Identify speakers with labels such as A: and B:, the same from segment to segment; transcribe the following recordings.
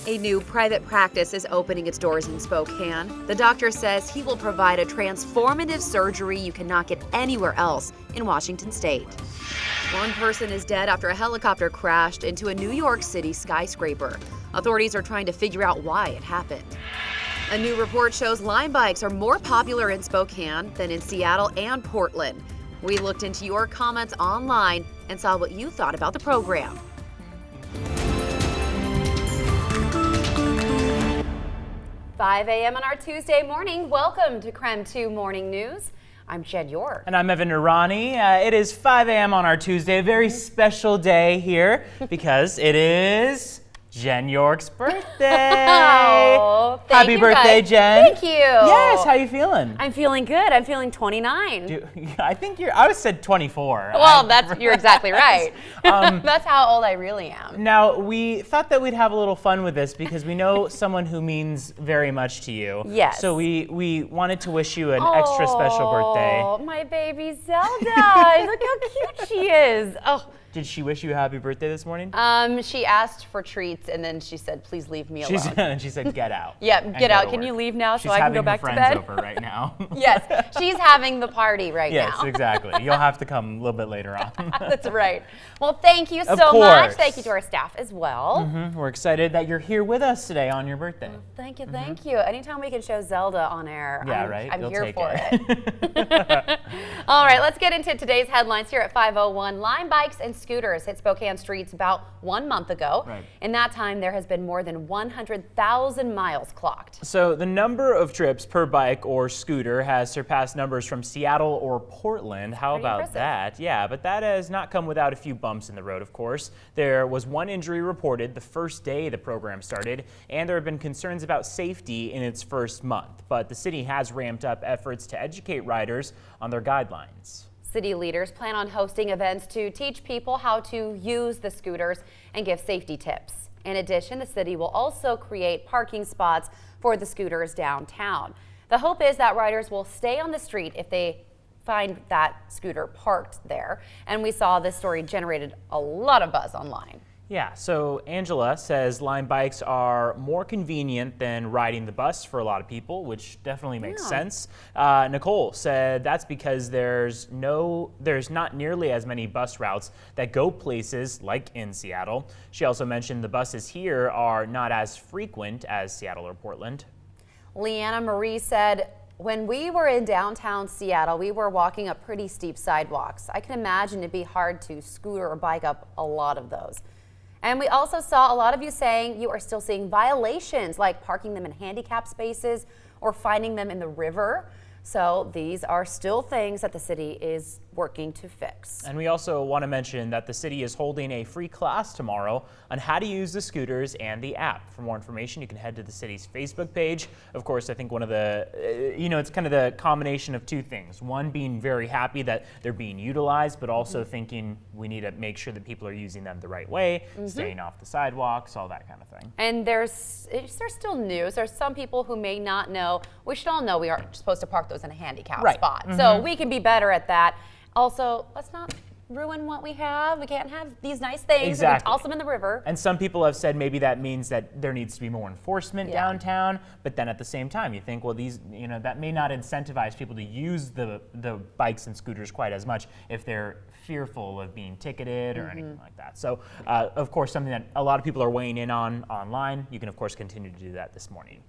A: A new private practice is opening its doors in Spokane. The doctor says he will provide a transformative surgery you cannot get anywhere else in Washington state. One person is dead after a helicopter crashed into a New York City skyscraper. Authorities are trying to figure out why it happened. A new report shows Lime bikes are more popular in Spokane than in Seattle and Portland. We looked into your comments online and saw what you thought about the program. "5 a.m. on our Tuesday morning. Welcome to KREM 2 Morning News. I'm Jen York.
B: And I'm Evan Irani. It is 5 a.m. on our Tuesday, a very special day here because it is Jen York's birthday.
A: Oh,
B: Happy birthday,
A: guys.
B: Jen.
A: Thank you.
B: Yes, how you feeling?
A: I'm feeling good. I'm feeling 29.
B: I think I said 24.
A: Well, you're exactly right. That's how old I really am.
B: Now, we thought that we'd have a little fun with this because we know someone who means very much to you.
A: Yes.
B: So we wanted to wish you an extra special birthday.
A: Oh, my baby Zelda. Look how cute she is. Oh.
B: Did she wish you a happy birthday this morning?
A: She asked for treats and then she said, "Please leave me alone."
B: She said, "Get out."
A: Yeah, get out. Can
B: work.
A: you leave now
B: She's
A: so I can go back to bed?
B: She's having her friends over right now.
A: Yes, she's having the party right now.
B: Yes, exactly. You'll have to come a little bit later on.
A: That's right. Well, thank you so
B: Of course.
A: much. Thank you to our staff as well.
B: We're excited that you're here with us today on your birthday.
A: Thank you, thank you. Anytime we can show Zelda on air,
B: Yeah, right?
A: I'm
B: You'll
A: here
B: take
A: for
B: it.
A: it. All right, let's get into today's headlines here at 5:01. Lime bikes and scooters hit Spokane streets about 1 month ago.
B: Right.
A: In that time, there has been more than 100,000 miles clocked.
B: So the number of trips per bike or scooter has surpassed numbers from Seattle or Portland. How
A: Pretty
B: about
A: impressive.
B: that? Yeah, but that has not come without a few bumps in the road, of course. There was one injury reported the first day the program started, and there have been concerns about safety in its first month. But the city has ramped up efforts to educate riders on their guidelines.
A: City leaders plan on hosting events to teach people how to use the scooters and give safety tips. In addition, the city will also create parking spots for the scooters downtown. The hope is that riders will stay on the street if they find that scooter parked there. And we saw this story generated a lot of buzz online.
B: Yeah, so Angela says Lime bikes are more convenient than riding the bus for a lot of people, which definitely makes sense. Nicole said that's because there's not nearly as many bus routes that go places like in Seattle. She also mentioned the buses here are not as frequent as Seattle or Portland.
A: Leanna Marie said, "When we were in downtown Seattle, we were walking up pretty steep sidewalks. I can imagine it'd be hard to scooter or bike up a lot of those." And we also saw a lot of you saying you are still seeing violations like parking them in handicap spaces or finding them in the river. So these are still things that the city is working to fix.
B: And we also want to mention that the city is holding a free class tomorrow on how to use the scooters and the app. For more information, you can head to the city's Facebook page. Of course, I think one of the, it's kind of the combination of two things. One, being very happy that they're being utilized, but also thinking we need to make sure that people are using them the right way, staying off the sidewalks, all that kind of thing.
A: And there's still news. There's some people who may not know. We should all know we aren't supposed to park those in a handicap spot. So we can be better at that. Also, let's not ruin what we have. We can't have these nice things.
B: Exactly.
A: We can toss them in the river.
B: And some people have said maybe that means that there needs to be more enforcement downtown, but then at the same time you think, well, these, that may not incentivize people to use the bikes and scooters quite as much if they're fearful of being ticketed or anything like that. So, of course, something that a lot of people are weighing in on online. You can, of course, continue to do that this morning.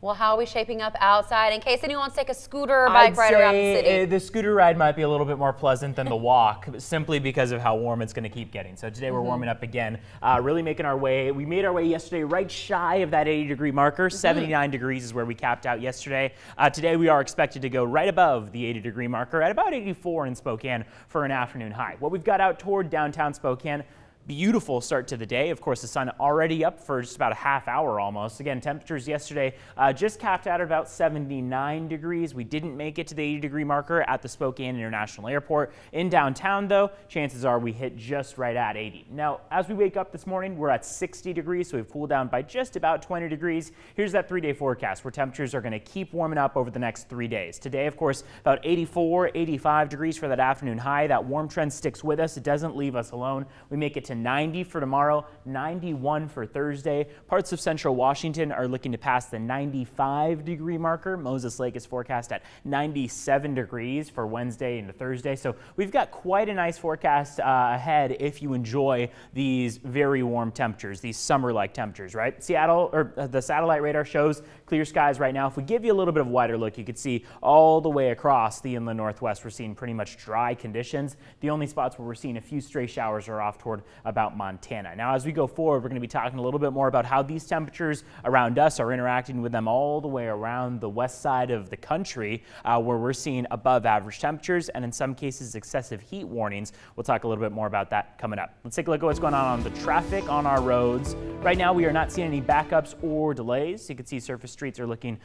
A: Well, how are we shaping up outside in case anyone wants to take a scooter or bike ride around the city?
B: The scooter ride might be a little bit more pleasant than the walk, simply because of how warm it's going to keep getting. So today we're warming up again, really making our way. We made our way yesterday right shy of that 80-degree marker. 79 degrees is where we capped out yesterday. Today we are expected to go right above the 80-degree marker at about 84 in Spokane for an afternoon high. What we've got out toward downtown Spokane, beautiful start to the day. Of course, the sun already up for just about a half hour almost. Again, temperatures yesterday just capped out at about 79 degrees. We didn't make it to the 80-degree marker at the Spokane International Airport. In downtown, though, chances are we hit just right at 80. Now, as we wake up this morning, we're at 60 degrees, so we've cooled down by just about 20 degrees. Here's that 3-day forecast where temperatures are going to keep warming up over the next 3 days. Today, of course, about 84, 85 degrees for that afternoon high. That warm trend sticks with us. It doesn't leave us alone. We make it to 90 for tomorrow, 91 for Thursday. Parts of central Washington are looking to pass the 95-degree marker. Moses Lake is forecast at 97 degrees for Wednesday into Thursday. So we've got quite a nice forecast ahead if you enjoy these very warm temperatures, these summer-like temperatures, right? Seattle, or the satellite radar shows clear skies right now. If we give you a little bit of a wider look, you can see all the way across the inland northwest, we're seeing pretty much dry conditions. The only spots where we're seeing a few stray showers are off toward about Montana. Now, as we go forward, we're going to be talking a little bit more about how these temperatures around us are interacting with them all the way around the west side of the country, where we're seeing above average temperatures and in some cases excessive heat warnings. We'll talk a little bit more about that coming up. Let's take a look at what's going on the traffic on our roads. Right now, we are not seeing any backups or delays. You can see surface streets are looking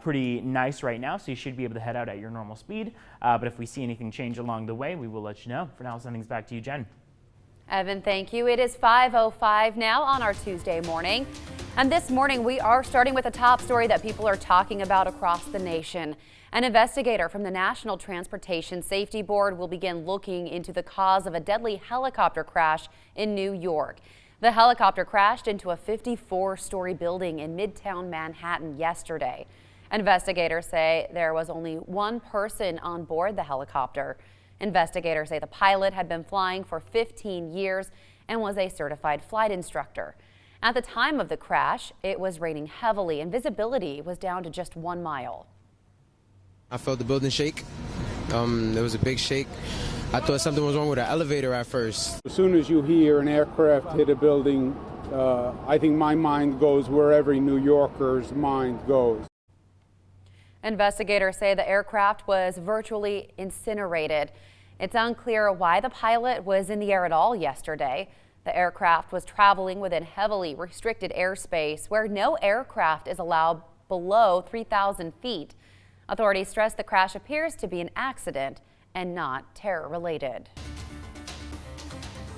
B: pretty nice right now, so you should be able to head out at your normal speed. But if we see anything change along the way, we will let you know. For now, I'll send things back to you, Jen.
A: Evan, thank you. It is 5:05 now on our Tuesday morning. And this morning, we are starting with a top story that people are talking about across the nation. An investigator from the National Transportation Safety Board will begin looking into the cause of a deadly helicopter crash in New York. The helicopter crashed into a 54-story building in Midtown Manhattan yesterday. Investigators say there was only one person on board the helicopter. Investigators say the pilot had been flying for 15 years and was a certified flight instructor. At the time of the crash, it was raining heavily and visibility was down to just 1 mile.
C: I felt the building shake. There was a big shake. I thought something was wrong with the elevator at first.
D: As soon as you hear an aircraft hit a building, I think my mind goes where every New Yorker's mind goes.
A: Investigators say the aircraft was virtually incinerated. It's unclear why the pilot was in the air at all yesterday. The aircraft was traveling within heavily restricted airspace where no aircraft is allowed below 3,000 feet. Authorities stress the crash appears to be an accident and not terror-related.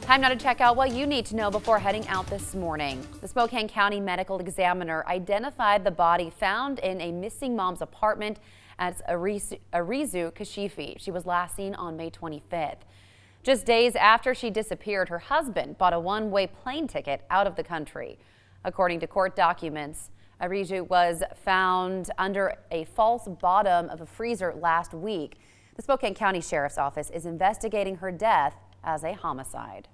A: Time now to check out what you need to know before heading out this morning. The Spokane-County medical examiner identified the body found in a missing mom's apartment as Arizu Kashifi. She was last seen on May 25th. Just days after she disappeared, her husband bought a one-way plane ticket out of the country. According to court documents, Arizu was found under a false bottom of a freezer last week. The Spokane County Sheriff's Office is investigating her death as a homicide.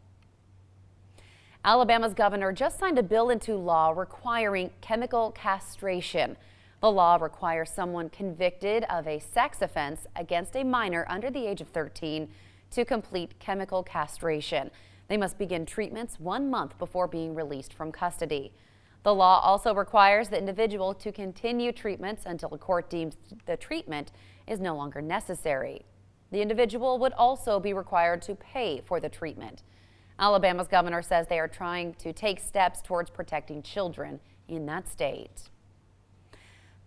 A: Alabama's governor just signed a bill into law requiring chemical castration. The law requires someone convicted of a sex offense against a minor under the age of 13 to complete chemical castration. They must begin treatments 1 month before being released from custody. The law also requires the individual to continue treatments until a court deems the treatment is no longer necessary. The individual would also be required to pay for the treatment. Alabama's governor says they are trying to take steps towards protecting children in that state.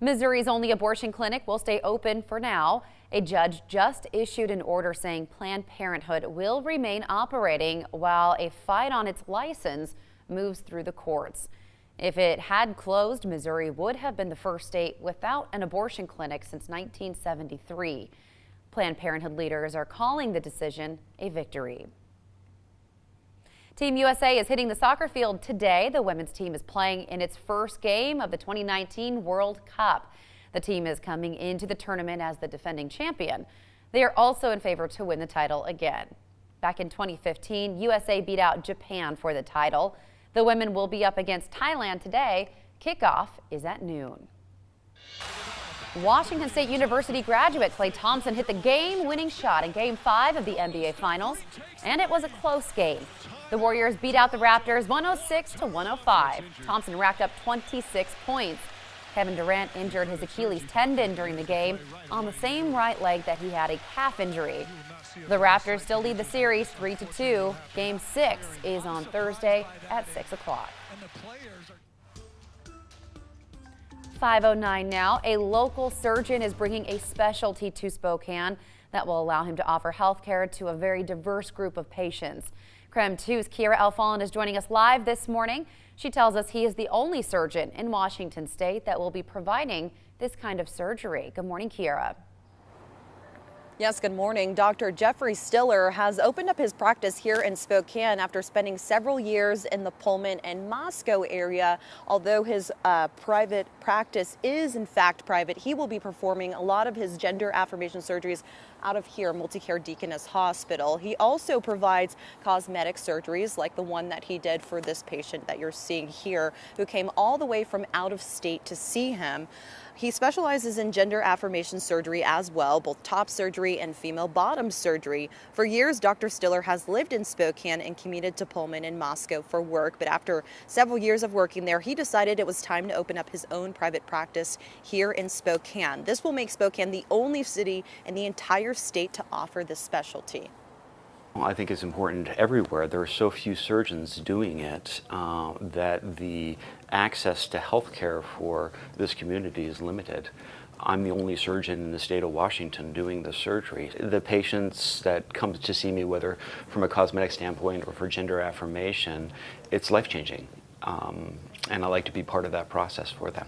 A: Missouri's only abortion clinic will stay open for now. A judge just issued an order saying Planned Parenthood will remain operating while a fight on its license moves through the courts. If it had closed, Missouri would have been the first state without an abortion clinic since 1973. Planned Parenthood leaders are calling the decision a victory. Team USA is hitting the soccer field today. The women's team is playing in its first game of the 2019 World Cup. The team is coming into the tournament as the defending champion. They are also in favor to win the title again. Back in 2015, USA beat out Japan for the title. The women will be up against Thailand today. Kickoff is at noon. Washington State University graduate Klay Thompson hit the game-winning shot in Game 5 of the NBA Finals, and it was a close game. The Warriors beat out the Raptors 106-105. Thompson racked up 26 points. Kevin Durant injured his Achilles tendon during the game on the same right leg that he had a calf injury. The Raptors still lead the series 3-2. Game 6 is on Thursday at 6 o'clock. 5:09 now. A local surgeon is bringing a specialty to Spokane that will allow him to offer health care to a very diverse group of patients. KREM 2's Kiera Alfon is joining us live this morning. She tells us he is the only surgeon in Washington State that will be providing this kind of surgery. Good morning, Kiera.
E: Yes, good morning. Dr. Jeffrey Stiller has opened up his practice here in Spokane after spending several years in the Pullman and Moscow area. Although his private practice is in fact private, he will be performing a lot of his gender affirmation surgeries out of here, Multicare Deaconess Hospital. He also provides cosmetic surgeries like the one that he did for this patient that you're seeing here, who came all the way from out of state to see him. He specializes in gender affirmation surgery as well, both top surgery and female bottom surgery. For years, Dr. Stiller has lived in Spokane and commuted to Pullman and Moscow for work. But after several years of working there, he decided it was time to open up his own private practice here in Spokane. This will make Spokane the only city in the entire state to offer this specialty.
F: I think it's important everywhere. There are so few surgeons doing it that the access to health care for this community is limited. I'm the only surgeon in the state of Washington doing the surgery. The patients that come to see me, whether from a cosmetic standpoint or for gender affirmation, it's life-changing. And I like to be part of that process for them.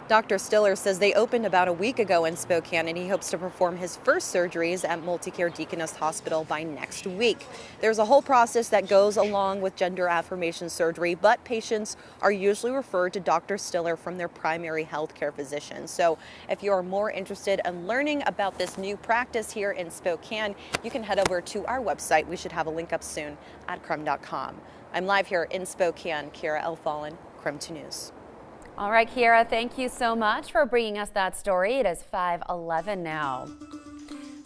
E: Dr. Stiller says they opened about a week ago in Spokane, and he hopes to perform his first surgeries at Multicare Deaconess Hospital by next week. There's a whole process that goes along with gender affirmation surgery, but patients are usually referred to Dr. Stiller from their primary health care physician. So if you're more interested in learning about this new practice here in Spokane, you can head over to our website. We should have a link up soon at KREM.com. I'm live here in Spokane. Kiera Elfallen, KREM 2 News.
A: All right, Kiera, thank you so much for bringing us that story. It is 5:11 now.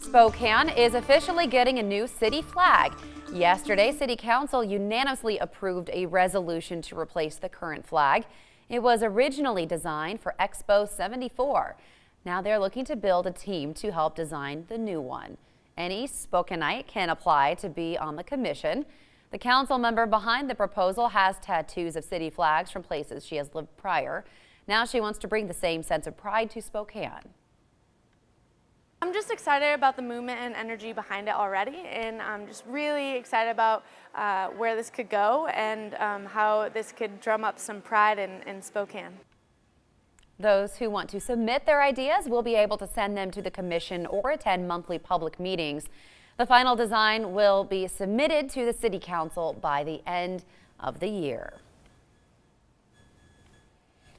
A: Spokane is officially getting a new city flag. Yesterday, City Council unanimously approved a resolution to replace the current flag. It was originally designed for Expo 74. Now they're looking to build a team to help design the new one. Any Spokaneite can apply to be on the commission. The council member behind the proposal has tattoos of city flags from places she has lived prior. Now she wants to bring the same sense of pride to Spokane.
G: I'm just excited about the movement and energy behind it already, and I'm just really excited about where this could go and how this could drum up some pride in Spokane.
A: Those who want to submit their ideas will be able to send them to the commission or attend monthly public meetings. The final design will be submitted to the City Council by the end of the year.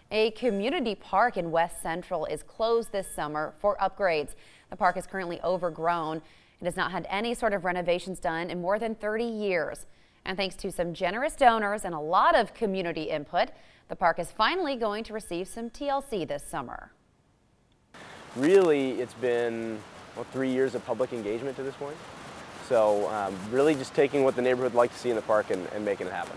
A: A community park in West Central is closed this summer for upgrades. The park is currently overgrown. It has not had any sort of renovations done in more than 30 years. And thanks to some generous donors and a lot of community input, the park is finally going to receive some TLC this summer.
H: Really, it's been 3 years of public engagement to this point. So really just taking what the neighborhood would like to see in the park and making it happen.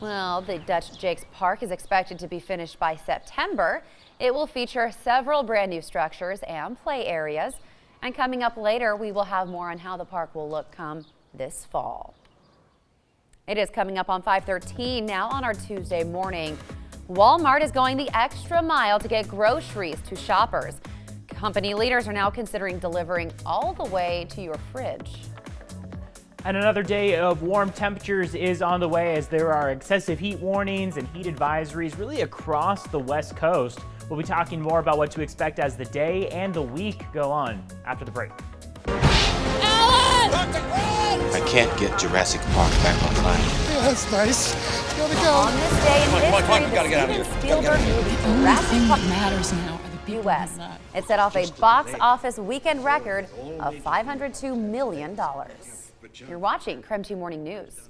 A: Well, the Dutch Jakes Park is expected to be finished by September. It will feature several brand new structures and play areas. And coming up later, we will have more on how the park will look come this fall. It is coming up on 5:13 now on our Tuesday morning. Walmart is going the extra mile to get groceries to shoppers. Company leaders are now considering delivering all the way to your fridge.
B: And another day of warm temperatures is on the way as there are excessive heat warnings and heat advisories really across the West Coast. We'll be talking more about what to expect as the day and the week go on after the break.
I: I can't get Jurassic Park back online.
J: Yeah, that's nice. Gotta go.
A: On this day in history, the Steven Spielberg movie Jurassic Park
J: matters now.
A: U.S. It set off a box office weekend record of $502 million. You're watching KREM 2 Morning News.